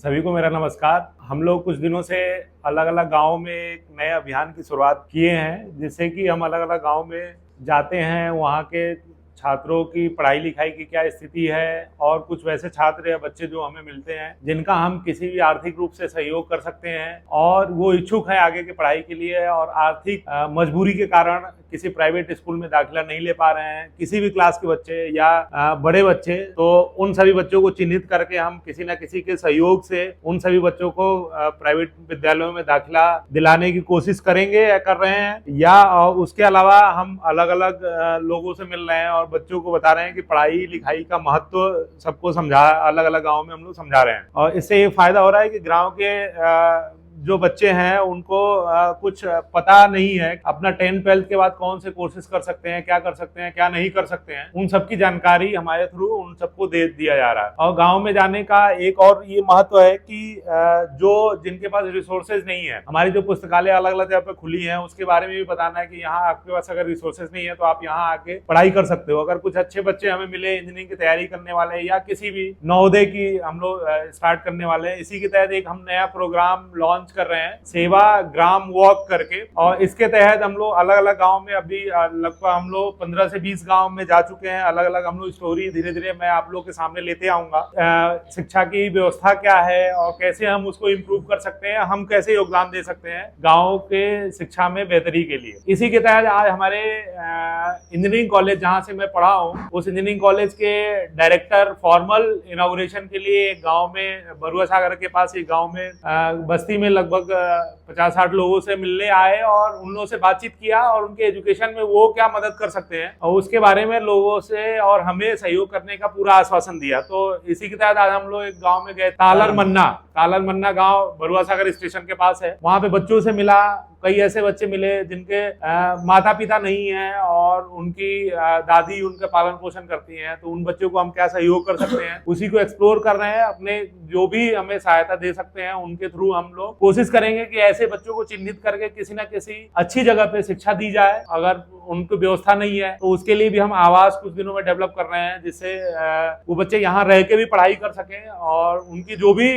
सभी को मेरा नमस्कार। हम लोग कुछ दिनों से अलग अलग गाँव में एक नए अभियान की शुरुआत किए हैं, जिससे कि हम अलग अलग गाँव में जाते हैं, वहाँ के छात्रों की पढ़ाई लिखाई की क्या स्थिति है और कुछ वैसे छात्र या बच्चे जो हमें मिलते हैं जिनका हम किसी भी आर्थिक रूप से सहयोग कर सकते हैं और वो इच्छुक है आगे की पढ़ाई के लिए और आर्थिक मजबूरी के कारण किसी प्राइवेट स्कूल में दाखिला नहीं ले पा रहे हैं, किसी भी क्लास के बच्चे या बड़े बच्चे, तो उन सभी बच्चों को चिन्हित करके हम किसी न किसी के सहयोग से उन सभी बच्चों को प्राइवेट विद्यालयों में दाखिला दिलाने की कोशिश करेंगे या कर रहे हैं। या उसके अलावा हम अलग अलग लोगों से मिल रहे हैं और बच्चों को बता रहे हैं कि पढ़ाई लिखाई का महत्व सबको समझा, अलग अलग गाँव में हम लोग समझा रहे हैं। और इससे ये फायदा हो रहा है कि गाँव के जो बच्चे हैं उनको कुछ पता नहीं है अपना 10th-12th के बाद कौन से कोर्सेज कर सकते हैं, क्या कर सकते हैं, क्या नहीं कर सकते हैं, उन सब की जानकारी हमारे थ्रू उन सबको दे दिया जा रहा है। और गांव में जाने का एक और ये महत्व है कि जो जिनके पास रिसोर्सेज नहीं है, हमारी जो पुस्तकालय अलग अलग जगह पे खुली है उसके बारे में भी बताना है कि यहाँ आपके पास अगर रिसोर्सेज नहीं है तो आप यहाँ आके पढ़ाई कर सकते हो। अगर कुछ अच्छे बच्चे हमें मिले इंजीनियरिंग की तैयारी करने वाले या किसी भी नवोदय की हम लोग स्टार्ट करने वाले हैं, इसी के तहत एक हम नया प्रोग्राम लॉन्च कर रहे हैं, सेवा ग्राम वॉक करके। और इसके तहत हम लोग अलग अलग गांव में अभी लगभग हम लोग 15 से 20 गांव में जा चुके हैं। अलग अलग हम लोग स्टोरी धीरे धीरे मैं आप लोग के सामने लेते आऊंगा। शिक्षा की व्यवस्था क्या है और कैसे हम उसको इम्प्रूव कर सकते हैं, हम कैसे योगदान दे सकते हैं गाँव के शिक्षा में बेहतरी के लिए। इसी के तहत आज हमारे इंजीनियरिंग कॉलेज जहाँ से मैं पढ़ा हूँ, उस इंजीनियरिंग कॉलेज के डायरेक्टर फॉर्मल इनॉग्रेशन के लिए एक गाँव में, बरुआ सागर के पास एक गाँव में बस्ती में लगभग 50-60 लोगों से मिलने आए और उन लोगों से बातचीत किया और उनके एजुकेशन में वो क्या मदद कर सकते हैं और उसके बारे में लोगों से और हमें सहयोग करने का पूरा आश्वासन दिया। तो इसी के तहत आज हम लोग एक गांव में गए, तालर मन्ना गांव बरुआ सागर स्टेशन के पास है। वहां पे बच्चों से मिला, कई ऐसे बच्चे मिले जिनके माता पिता नहीं है और उनकी दादी उनका पालन पोषण करती हैं, तो उन बच्चों को हम क्या सहयोग कर सकते हैं उसी को एक्सप्लोर कर रहे हैं। अपने जो भी हमें सहायता दे सकते हैं उनके थ्रू हम लोग कोशिश करेंगे कि ऐसे बच्चों को चिन्हित करके किसी न किसी अच्छी जगह पे शिक्षा दी जाए। अगर उनको व्यवस्था नहीं है तो उसके लिए भी हम आवास कुछ दिनों में डेवलप कर रहे हैं, जिससे वो बच्चे यहाँ रह के भी पढ़ाई कर सकें और उनकी जो भी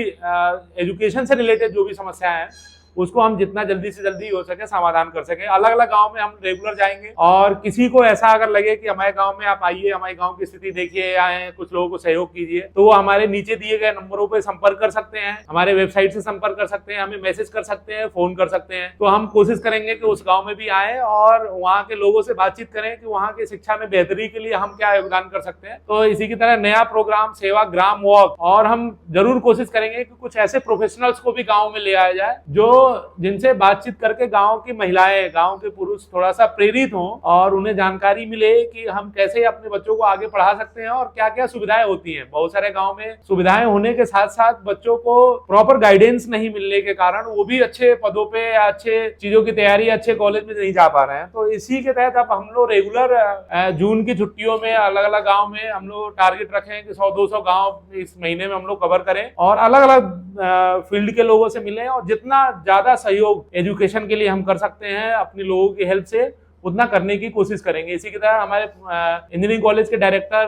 एजुकेशन से रिलेटेड जो भी समस्याएं हैं उसको हम जितना जल्दी से जल्दी हो सके समाधान कर सके। अलग अलग गांव में हम रेगुलर जाएंगे और किसी को ऐसा अगर लगे कि हमारे गांव में आप आइए, हमारे गांव की स्थिति देखिए, आए कुछ लोगों को सहयोग कीजिए, तो वो हमारे नीचे दिए गए नंबरों पे संपर्क कर सकते हैं, हमारे वेबसाइट से संपर्क कर सकते हैं, हमें मैसेज कर सकते हैं, फोन कर सकते हैं। तो हम कोशिश करेंगे कि उस गाँव में भी आए और वहाँ के लोगों से बातचीत करें कि वहाँ की शिक्षा में बेहतरी के लिए हम क्या योगदान कर सकते हैं। तो इसी की तरह नया प्रोग्राम सेवा ग्राम वॉक, और हम जरूर कोशिश करेंगे कि कुछ ऐसे प्रोफेशनल्स को भी गाँव में ले आया जाए जो जिनसे बातचीत करके गांव की महिलाएं, गांव के पुरुष थोड़ा सा प्रेरित हों और उन्हें जानकारी मिले कि हम कैसे अपने बच्चों को आगे पढ़ा सकते हैं और क्या क्या सुविधाएं होती हैं। बहुत सारे गांव में सुविधाएं होने के साथ साथ बच्चों को प्रॉपर गाइडेंस नहीं मिलने के कारण वो भी अच्छे पदों पे या अच्छे चीजों की तैयारी अच्छे कॉलेज में नहीं जा पा रहे हैं। तो इसी के तहत अब हम लोग रेगुलर जून की छुट्टियों में अलग अलग गाँव में हम लोग टारगेट रखे हैं कि 100-200 गाँव इस महीने में हम लोग कवर करें और अलग अलग फील्ड के लोगों से मिलें और जितना ज्यादा सहयोग एजुकेशन के लिए हम कर सकते हैं अपने लोगों की हेल्प से उतना करने की कोशिश करेंगे। इसी की तरह हमारे इंजीनियरिंग कॉलेज के डायरेक्टर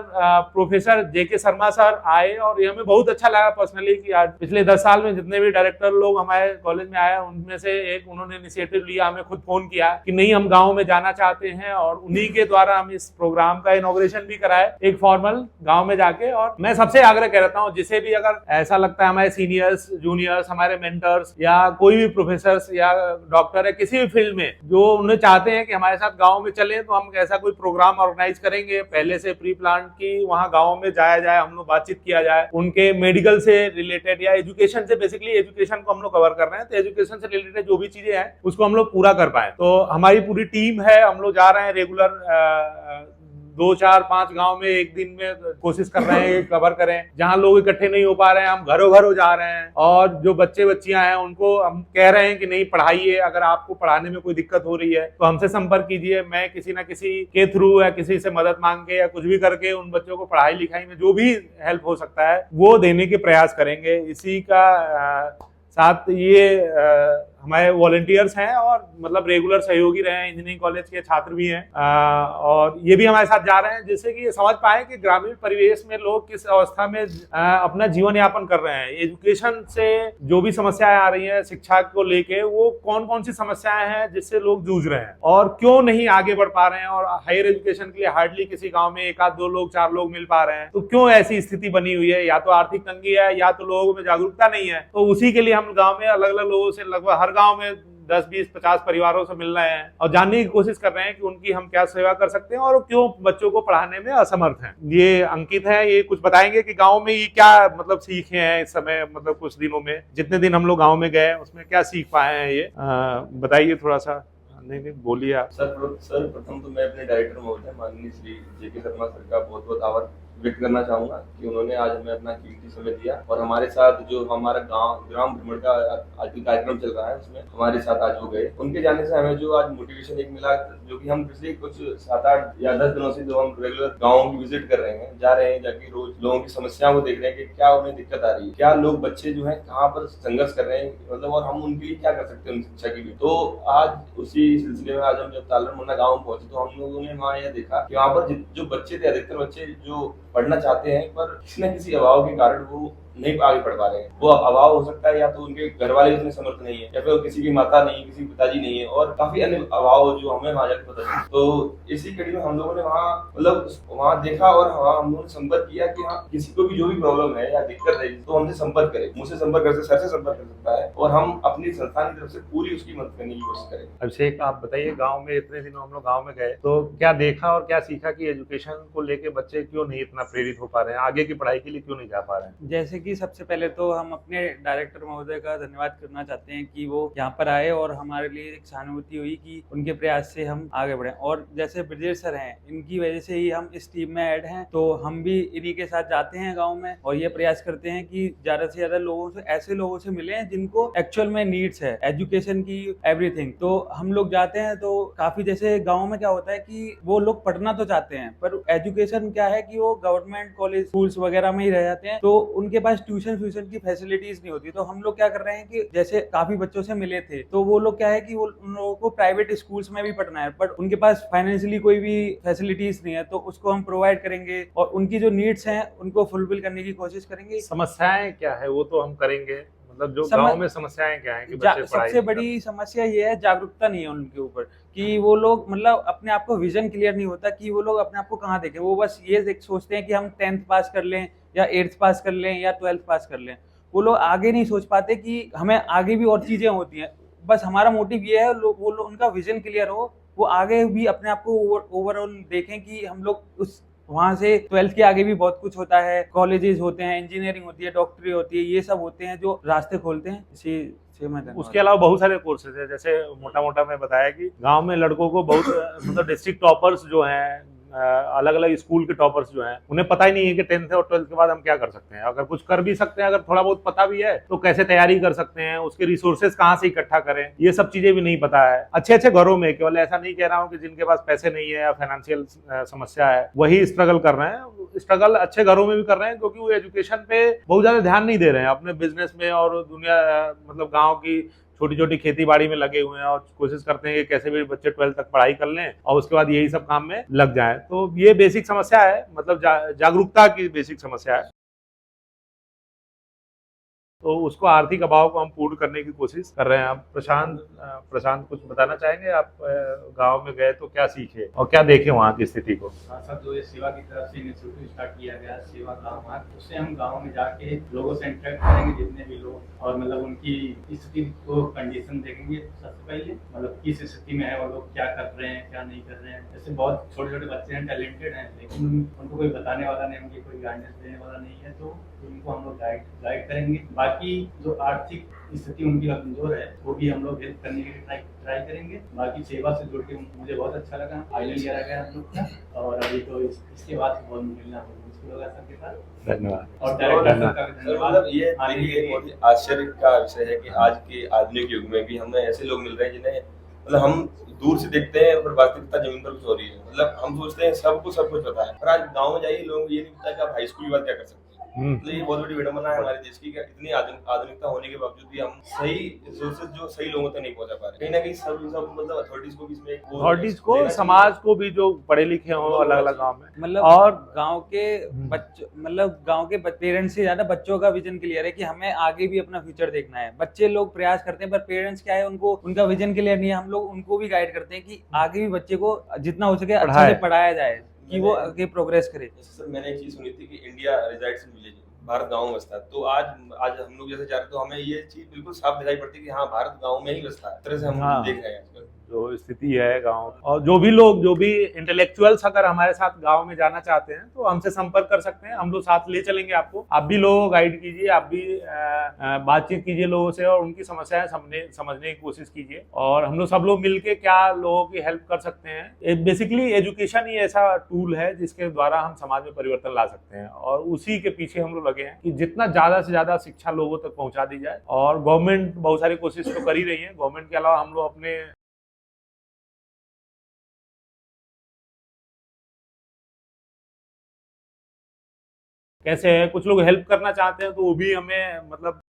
प्रोफेसर जेके शर्मा सर आए और ये हमें बहुत अच्छा लगा पर्सनली कि आज पिछले 10 साल में जितने भी डायरेक्टर लोग हमारे कॉलेज में आए उनमें से एक उन्होंने इनिशिएटिव लिया, हमें खुद फोन किया कि नहीं हम गाँव में जाना चाहते हैं और उन्हीं के द्वारा हम इस प्रोग्राम का इनॉग्रेशन भी कराए एक फॉर्मल गाँव में जाके। और मैं सबसे आग्रह करता हूँ जिसे भी अगर ऐसा लगता है हमारे सीनियर्स जूनियर्स हमारे मेंटर्स या कोई भी प्रोफेसर या डॉक्टर है किसी भी फील्ड में जो उन्हें चाहते हैं कि हमारे गांव में चले, तो हम ऐसा कोई प्रोग्राम ऑर्गेनाइज करेंगे पहले से प्री प्लान की वहां गांव में जाया जाए, हम लोग बातचीत किया जाए उनके मेडिकल से रिलेटेड या एजुकेशन से, बेसिकली एजुकेशन को हम लोग कवर कर रहे हैं तो एजुकेशन से रिलेटेड जो भी चीजें हैं उसको हम लोग पूरा कर पाए। तो हमारी पूरी टीम है, हम लोग जा रहे हैं रेगुलर 2-4-5 गांव में एक दिन में कोशिश कर रहे हैं कवर करें। जहां लोग इकट्ठे नहीं हो पा रहे हैं हम घरों घरों जा रहे हैं और जो बच्चे बच्चियां हैं उनको हम कह रहे हैं कि नहीं पढ़ाइए, अगर आपको पढ़ाने में कोई दिक्कत हो रही है तो हमसे संपर्क कीजिए। मैं किसी ना किसी के थ्रू या किसी से मदद मांग के या कुछ भी करके उन बच्चों को पढ़ाई लिखाई में जो भी हेल्प हो सकता है वो देने के प्रयास करेंगे। इसी का साथ ये हमारे वॉलंटियर्स हैं और मतलब रेगुलर सहयोगी रहे हैं, इंजीनियरिंग कॉलेज के छात्र भी हैं, और ये भी हमारे साथ जा रहे हैं, जिससे कि ये समझ पाए कि ग्रामीण परिवेश में लोग किस अवस्था में अपना जीवन यापन कर रहे हैं। एजुकेशन से जो भी समस्याएं आ रही हैं शिक्षा को लेके, वो कौन कौन सी समस्याएं हैं जिससे लोग जूझ रहे हैं और क्यों नहीं आगे बढ़ पा रहे हैं, और हायर एजुकेशन के लिए हार्डली किसी गांव में एक आध दो लोग, चार लोग मिल पा रहे हैं, तो क्यों ऐसी स्थिति बनी हुई है। या तो आर्थिक तंगी है, या तो लोगों में जागरूकता नहीं है। तो उसी के लिए हम गांव में अलग अलग लोगों से, लगभग हर गांव में 10, 20, 50 परिवारों से मिल रहे हैं और जानने की कोशिश कर रहे हैं कि उनकी हम क्या सेवा कर सकते हैं और क्यों बच्चों को पढ़ाने में असमर्थ हैं। ये अंकित है, ये कुछ बताएंगे कि गांव में ये क्या मतलब सीखे हैं इस समय, मतलब कुछ दिनों में, जितने दिन हम लोग गांव में गए उसमें क्या सीख पाए हैं, ये बताइए थोड़ा सा। नहीं, बोलिए आप। सर प्रथम तो मैं अपने डायरेक्टर महोदय माननीय श्री जेके शर्मा सर का बहुत बहुत आभार व्यक्त करना चाहूंगा कि उन्होंने आज हमें अपना कीमती समय दिया और हमारे साथ जो हमारा ग्राम भ्रमण का आज कार्यक्रम चल रहा है उसमें हमारे साथ आज वो गए। उनके जाने से हमें जो आज मोटिवेशन एक मिला, जो कि हम पिछले कुछ 7, 8 या 10 दिनों से जो हम रेगुलर गाँव की विजिट कर रहे हैं, जा रहे हैं, जाके रोज लोगों की समस्याओं को देख रहे हैं कि क्या उन्हें दिक्कत आ रही है, क्या लोग बच्चे जो है कहाँ पर संघर्ष कर रहे हैं, मतलब और हम उनके लिए क्या कर सकते हैं उन शिक्षा के लिए। तो आज उसी सिलसिले में आज हम जब तालर मुन्ना गाँव पहुंचे तो हम लोगों ने वहाँ यह देखा कि वहाँ पर जो बच्चे थे, अधिकतर बच्चे जो पढ़ना चाहते हैं पर किसी न किसी अभाव के कारण वो नहीं आगे पढ़ पा रहे हैं। वो अभाव हो सकता है या तो उनके घर वाले इतने समर्थ नहीं है, या फिर किसी की माता नहीं, किसी की पिताजी नहीं है, और काफी अन्य अभाव जो हमें वहां जाकर पता चला। तो इसी कड़ी में हम लोगों ने वहाँ मतलब वहाँ देखा और हम लोगों ने संपर्क किया कि हाँ, किसी को भी जो भी प्रॉब्लम है या दिक्कत है तो हमसे संपर्क करे, मुझसे संपर्क कर सकता है, सर से संपर्क कर सकता है, और हम अपनी संस्थान की तरफ से पूरी उसकी मदद करने की कोशिश करें। अभिषेक, आप बताइए, गाँव में इतने दिनों हम लोग गाँव में गए तो क्या देखा और क्या सीखा कि एजुकेशन को लेके बच्चे क्यों नहीं इतना प्रेरित हो पा रहे हैं, आगे की पढ़ाई के लिए क्यों नहीं जा पा रहे हैं? जैसे कि सबसे पहले तो हम अपने डायरेक्टर महोदय का धन्यवाद करना चाहते हैं कि वो यहाँ पर आए और हमारे लिए एक सहानुभूति हुई कि उनके प्रयास से हम आगे बढ़े। और जैसे ब्रजेश सर हैं, इनकी वजह से ही हम इस टीम में ऐड हैं, तो हम भी इन्हीं के साथ जाते हैं गाँव में और ये प्रयास करते हैं कि ज्यादा से ज्यादा लोगों से, ऐसे लोगों से मिले जिनको एक्चुअल में नीड्स है एजुकेशन की, एवरीथिंग। तो हम लोग जाते हैं तो काफी, जैसे गाँव में क्या होता है कि वो लोग पढ़ना तो चाहते हैं पर एजुकेशन क्या है कि वो गवर्नमेंट कॉलेज, स्कूल्स वगैरह में ही रह जाते हैं, तो उनके पास ट्यूशन की फैसिलिटीज नहीं होती। तो हम लोग क्या कर रहे हैं कि जैसे काफी बच्चों से मिले थे तो वो लोग क्या है कि वो उन लोगों को प्राइवेट स्कूल्स में भी पढ़ना है बट उनके पास फाइनेंशियली कोई भी फैसिलिटीज नहीं है, तो उसको हम प्रोवाइड करेंगे और उनकी जो नीड्स हैं उनको फुलफिल करने की कोशिश करेंगे। समस्याएं क्या है वो तो हम करेंगे, मतलब जो गांव में समस्याएं क्या है कि बच्चे सबसे बड़ी समस्या ये है, जागरूकता नहीं है उनके ऊपर कि वो लोग मतलब अपने आप को विजन क्लियर नहीं होता कि वो लोग अपने आप को कहाँ देखें। वो बस ये सोचते हैं कि हम 10th पास कर लें या 8th पास कर लें या 12th पास कर लें। वो लोग आगे नहीं सोच पाते कि हमें आगे भी और चीजें होती हैं। बस हमारा मोटिव ये है वो लोग उनका विजन क्लियर हो, वो आगे भी अपने आप को ओवरऑल देखें कि हम लोग उस वहाँ से 12th के आगे भी बहुत कुछ होता है, कॉलेजेस होते हैं, इंजीनियरिंग होती है, डॉक्टरी होती है, ये सब होते हैं जो रास्ते खोलते हैं। इसी से मैं उसके अलावा बहुत सारे कोर्सेज है, जैसे मोटा मोटा मैं बताया कि गांव में लड़कों को बहुत मतलब डिस्ट्रिक्ट टॉपर्स जो हैं, अलग अलग स्कूल के टॉपर्स जो हैं, उन्हें पता ही नहीं है कि 10th और 12th के बाद हम क्या कर सकते हैं। अगर कुछ कर भी सकते हैं, अगर थोड़ा बहुत पता भी है तो कैसे तैयारी कर सकते हैं, उसके रिसोर्सेज कहाँ से इकट्ठा करें, ये सब चीजें भी नहीं पता है। अच्छे अच्छे घरों में, केवल ऐसा नहीं कह रहा हूँ कि जिनके पास पैसे नहीं है या फाइनेंशियल समस्या है वही स्ट्रगल कर रहे हैं, स्ट्रगल अच्छे घरों में भी कर रहे हैं, क्योंकि वो एजुकेशन पे बहुत ज्यादा ध्यान नहीं दे रहे हैं, अपने बिजनेस में और दुनिया मतलब गाँव की छोटी छोटी खेती बाड़ी में लगे हुए हैं और कोशिश करते हैं कि कैसे भी बच्चे 12th तक पढ़ाई कर लें और उसके बाद यही सब काम में लग जाएं। तो ये बेसिक समस्या है, मतलब जागरूकता की बेसिक समस्या है। तो उसको आर्थिक अभाव को हम पूर्ण करने की कोशिश कर रहे हैं। आप प्रशांत कुछ बताना चाहेंगे? आप गांव में गए तो क्या सीखे और क्या देखे वहाँ की स्थिति को? सर, जो ये सेवा की तरफ से इनिशिएटिव स्टार्ट किया गया, सेवा गाँव मार्ग, उससे हम गाँव में जाके लोगों से इंटरेक्ट करेंगे जितने भी लोग, और मतलब उनकी स्थिति को कंडीशन देखेंगे सबसे पहले, मतलब किस स्थिति में है वो लोग, क्या कर रहे हैं क्या नहीं कर रहे हैं। जैसे बहुत छोटे छोटे बच्चे हैं, टैलेंटेड हैं, लेकिन उनको कोई बताने वाला नहीं, उनकी कोई गाइडेंस देने वाला नहीं है, तो उनको हम लोग गाइड करेंगे। बाकी जो आर्थिक स्थिति उनकी कमजोर है वो भी हम लोग हेल्प करने के लिए ट्राई करेंगे। बाकी सेवा से जुड़ के मुझे बहुत अच्छा लगा, फाइनल ईयर आ गया हम लोग का, और अभी तो इसके बाद बहुत मिलना मुश्किल होगा सबके साथ। धन्यवाद। और डायरेक्टर का धन्यवाद। मतलब ये बहुत ही आश्चर्य का विषय है कि आज के आधुनिक युग में भी हमें ऐसे लोग मिल रहे हैं जिन्हें मतलब हम दूर से देखते हैं पर वास्तविकता जमीन पर कुछ हो रही है। मतलब हम सोचते हैं सबको सब कुछ पता है, पर आज गाँव में जाइए लोगों को ये नहीं पता कि आप हाई स्कूल के बाद क्या कर सकते हैं, तो ये बहुत बड़ी विडंबना है हमारे देश की कि इतनी आधुनिकता होने के बावजूद भी हम सही रिसोर्सेज जो सही लोगों तक नहीं पहुंचा पा रहे। कहीं ना कहीं सब मतलब अथॉरिटीज को भी इसमें अथॉरिटीज को, समाज को भी, जो पढ़े लिखे हो अलग अलग गाँव में, मतलब और गांव के बच्चों, मतलब गांव के पेरेंट्स से ज्यादा बच्चों का विजन क्लियर है कि हमें आगे भी अपना फ्यूचर देखना है। बच्चे लोग प्रयास करते हैं, पर पेरेंट्स क्या है, उनको उनका विजन क्लियर नहीं है। हम लोग उनको भी गाइड करते हैं कि आगे भी बच्चे को जितना हो सके अच्छे से पढ़ाया जाए, कि वो आगे प्रोग्रेस करे। सर मैंने एक चीज सुनी थी कि India resides in village, Bharat गाँव में बसता है। तो आज हम लोग जैसे जा रहे, तो हमें ये चीज बिल्कुल साफ दिखाई पड़ती है कि हाँ, भारत गाँव में ही बसता है। इस तरह से हम देख रहे हैं आजकल जो स्थिति है गांव, और जो भी लोग, जो भी इंटेलेक्चुअल्स अगर हमारे साथ गांव में जाना चाहते हैं तो हमसे संपर्क कर सकते हैं। हम लोग साथ ले चलेंगे आपको। आप भी लोगों को गाइड कीजिए, आप भी बातचीत कीजिए लोगों से और उनकी समस्याएं समझने की कोशिश कीजिए, और हम लोग सब लोग मिलके क्या लोगों की हेल्प कर सकते हैं। बेसिकली एजुकेशन ही ऐसा टूल है जिसके द्वारा हम समाज में परिवर्तन ला सकते हैं, और उसी के पीछे हम लोग लगे हैं कि जितना ज्यादा से ज्यादा शिक्षा लोगों तक पहुंचा दी जाए। और गवर्नमेंट बहुत सारी कोशिश तो कर ही रही है। गवर्नमेंट के अलावा हम लोग अपने कैसे है, कुछ लोग हेल्प करना चाहते हैं तो वो भी हमें मतलब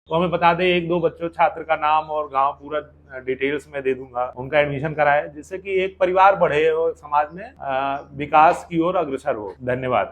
तो हमें बता दे, एक दो बच्चों छात्र का नाम और गांव पूरा डिटेल्स में दे दूंगा, उनका एडमिशन कराए, जिससे कि एक परिवार बढ़े और समाज में विकास की ओर अग्रसर हो। धन्यवाद।